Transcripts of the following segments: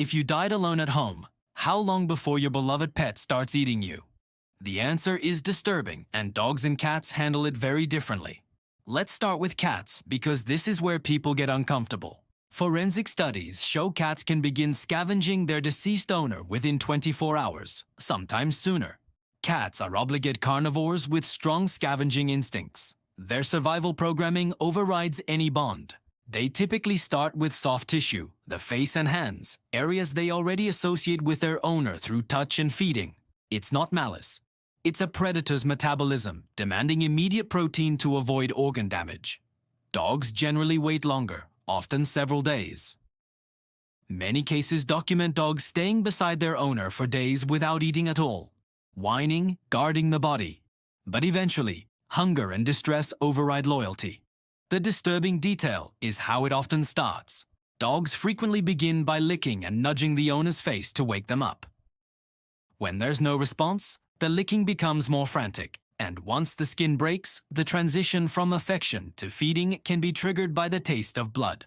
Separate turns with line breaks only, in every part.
If you died alone at home, how long before your beloved pet starts eating you? The answer is disturbing, and dogs and cats handle it very differently. Let's start with cats, because this is where people get uncomfortable. Forensic studies show cats can begin scavenging their deceased owner within 24 hours, sometimes sooner. Cats are obligate carnivores with strong scavenging instincts. Their survival programming overrides any bond. They typically start with soft tissue, the face and hands, areas they already associate with their owner through touch and feeding. It's not malice. It's a predator's metabolism, demanding immediate protein to avoid organ damage. Dogs generally wait longer, often several days. Many cases document dogs staying beside their owner for days without eating at all, whining, guarding the body. But eventually, hunger and distress override loyalty. The disturbing detail is how it often starts. Dogs frequently begin by licking and nudging the owner's face to wake them up. When there's no response, the licking becomes more frantic, and once the skin breaks, the transition from affection to feeding can be triggered by the taste of blood.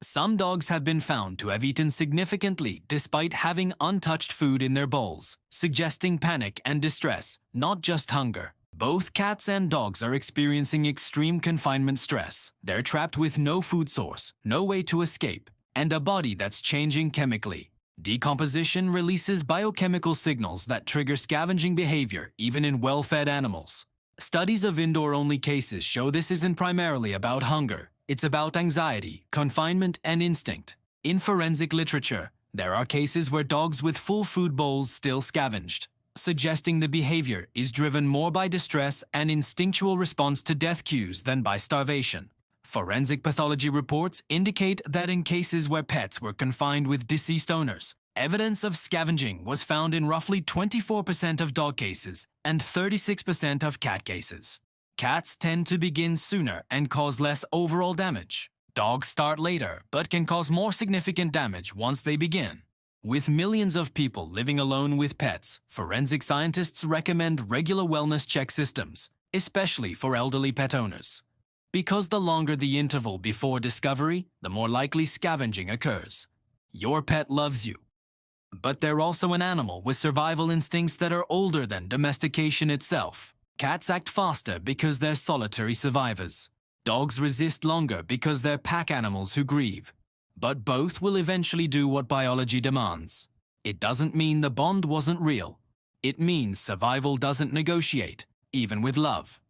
Some dogs have been found to have eaten significantly despite having untouched food in their bowls, suggesting panic and distress, not just hunger. Both cats and dogs are experiencing extreme confinement stress. They're trapped with no food source, no way to escape, and a body that's changing chemically. Decomposition releases biochemical signals that trigger scavenging behavior even in well-fed animals. Studies of indoor-only cases show this isn't primarily about hunger. It's about anxiety, confinement, and instinct. In forensic literature, there are cases where dogs with full food bowls still scavenged, suggesting the behavior is driven more by distress and instinctual response to death cues than by starvation. Forensic pathology reports indicate that in cases where pets were confined with deceased owners, evidence of scavenging was found in roughly 24% of dog cases and 36% of cat cases. Cats tend to begin sooner and cause less overall damage. Dogs start later but can cause more significant damage once they begin. With millions of people living alone with pets, forensic scientists recommend regular wellness check systems, especially for elderly pet owners. Because the longer the interval before discovery, the more likely scavenging occurs. Your pet loves you. But they're also an animal with survival instincts that are older than domestication itself. Cats act faster because they're solitary survivors. Dogs resist longer because they're pack animals who grieve. But both will eventually do what biology demands. It doesn't mean the bond wasn't real. It means survival doesn't negotiate, even with love.